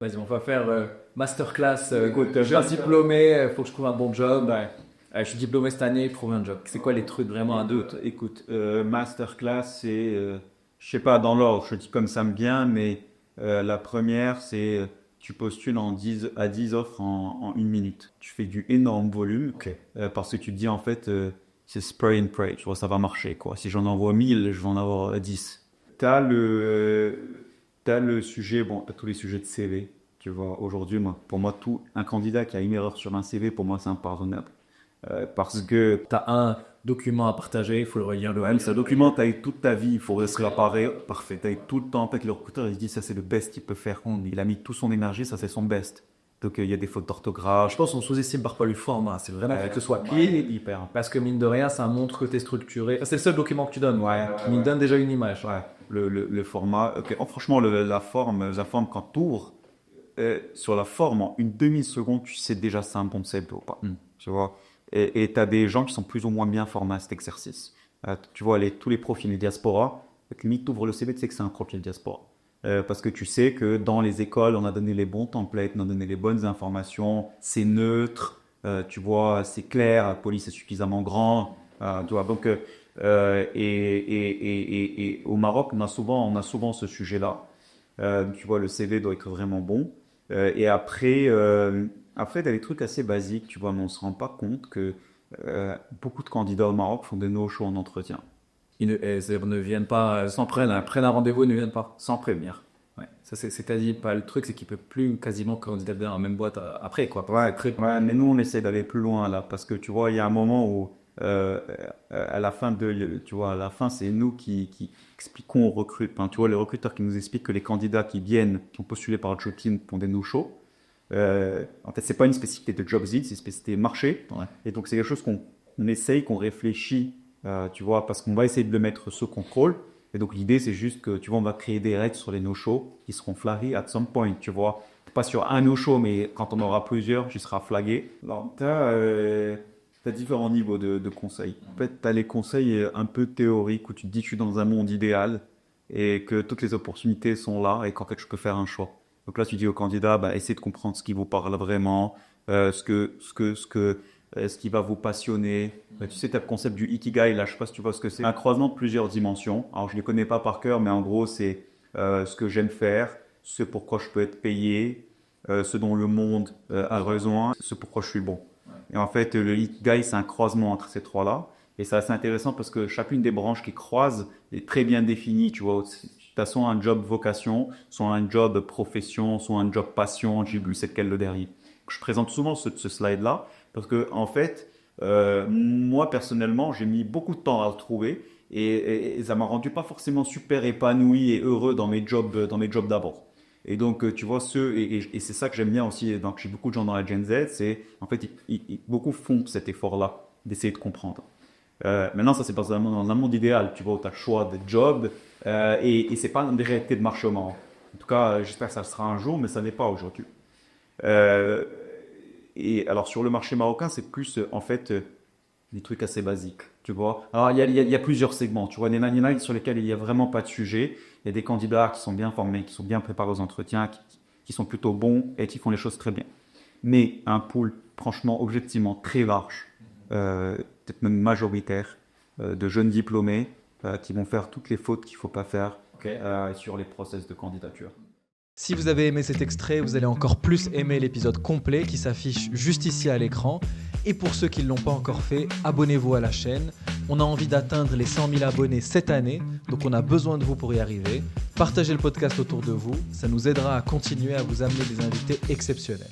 Vas-y, on va faire masterclass. Écoute, Je suis diplômé, il faut que je trouve un bon job. Ouais. Je suis diplômé cette année, trouver un job. C'est quoi les trucs vraiment à deux? écoute, masterclass, c'est, je sais pas dans l'ordre, je dis comme ça me vient, mais la première, c'est tu postules en 10 à 10 offres en 1 minute. Tu fais du énorme volume Ok. parce que tu te dis en fait, c'est spray and pray, tu vois, ça va marcher quoi. Si j'en envoie 1000, je vais en avoir 10. T'as le sujet, bon, t'as tous les sujets de CV. Tu vois, aujourd'hui, pour moi, tout un candidat qui a une erreur sur un CV, pour moi, c'est impardonnable. Parce que Tu as un document à partager, il faut le relire le ouais, mais même. c'est un document, tu as eu toute ta vie, il faut se réparer. Parfait, tu as eu tout le temps. En fait, le recruteur, il se dit, ça, c'est le best qu'il peut faire. Il a mis toute son énergie, ça, c'est son best. Donc, il y a des fautes Je d'orthographe. pense qu'on sous-estime parfois le format. C'est vraiment Euh, que ce soit il est clean. hyper. Parce que mine de rien, ça montre que tu es structuré. C'est le seul document que tu donnes. Ouais, Il me donne déjà une image. ouais. Le format. Ok. Oh, franchement, la forme quand tu ouvres, sur la forme, en une demi-seconde, tu sais déjà si c'est un bon CV ou pas. Hmm. Tu vois. Et tu as des gens qui sont plus ou moins bien formés à cet exercice. Tu vois, tous les profils diaspora, limite, tu ouvres le CV, tu sais que c'est un profil diaspora. Parce que tu sais que dans les écoles, on a donné les bons templates, on a donné les bonnes informations, c'est neutre, tu vois, c'est clair, la police est suffisamment grand, tu vois. Donc, et au Maroc, on a souvent ce sujet-là. Tu vois, le CV doit être vraiment bon. Et après, t'as des trucs assez basiques, tu vois, mais on se rend pas compte que beaucoup de candidats au Maroc font des no-shows en entretien, Ne viennent pas, s'en prennent un rendez-vous et ne viennent pas. sans prévenir. Ouais. Ça, c'est quasi pas le truc, c'est qu'il peut plus quasiment candidater dans la même boîte après, quoi. Ouais, C'est très. ouais, mais nous, on essaie d'aller plus loin là, parce que tu vois, il y a un moment où, à la fin tu vois, à la fin, c'est nous qui expliquons aux recruteurs, enfin, tu vois, les recruteurs qui nous expliquent que les candidats qui viennent, qui ont postulé par le job team, font des no-shows. En fait, c'est pas une spécificité de JobSeed, c'est une spécificité marché. Ouais. Et donc, c'est quelque chose qu'on essaye, qu'on réfléchit, tu vois, parce qu'on va essayer de le mettre sous contrôle. Et donc, l'idée, c'est juste que, tu vois, on va créer des règles sur les no-shows qui seront flagués at some point, tu vois. Pas sur un no-show, mais quand on aura plusieurs, tu seras flagué. Alors, t'as différents niveaux de conseils. En fait, t'as les conseils un peu théoriques où tu te dis que je suis dans un monde idéal et que toutes les opportunités sont là et qu'en fait, je peux faire un choix. Donc là, tu dis au candidat, bah, essayez de comprendre ce qui vous parle vraiment, ce qui va vous passionner. Tu sais, tu as le concept du ikigai, là, je sais pas si tu vois ce que c'est. Un croisement de plusieurs dimensions. Alors, je ne les connais pas par cœur, mais en gros, c'est ce que j'aime faire, ce pourquoi je peux être payé, ce dont le monde a besoin, ce pourquoi je suis bon. Et en fait, le ikigai, c'est un croisement entre ces trois-là. Et c'est assez intéressant parce que chacune des branches qui croisent est très bien définie, tu vois. Tu as soit un job vocation, soit un job profession, soit un job passion, j'ai vu c'est lequel le dernier. Je présente souvent ce slide-là parce que, en fait, moi personnellement, j'ai mis beaucoup de temps à le trouver et ça m'a rendu pas forcément super épanoui et heureux dans mes jobs d'abord. Et donc, tu vois, et c'est ça que j'aime bien aussi, donc j'ai beaucoup de gens dans la Gen Z, c'est, en fait, beaucoup font cet effort-là, d'essayer de comprendre. Maintenant, ça, c'est pas dans un monde idéal, tu vois, où tu as le choix de job, et c'est pas une réalité de marché au Maroc. En tout cas, j'espère que ça le sera un jour, mais ça n'est pas aujourd'hui. Euh, et alors, sur le marché marocain, c'est plus, en fait, des trucs assez basiques, tu vois. Alors, il y a plusieurs segments, tu vois, il y en a sur lesquels il n'y a vraiment pas de sujet. Il y a des candidats qui sont bien formés, qui sont bien préparés aux entretiens, qui sont plutôt bons et qui font les choses très bien. Mais un pool, franchement, objectivement, très large, peut-être même majoritaire, de jeunes diplômés qui vont faire toutes les fautes qu'il ne faut pas faire Ok. sur les process de candidature. Si vous avez aimé cet extrait, vous allez encore plus aimer l'épisode complet qui s'affiche juste ici à l'écran. Et pour ceux qui ne l'ont pas encore fait, abonnez-vous à la chaîne. On a envie d'atteindre les 100 000 abonnés cette année, donc on a besoin de vous pour y arriver. Partagez le podcast autour de vous, ça nous aidera à continuer à vous amener des invités exceptionnels.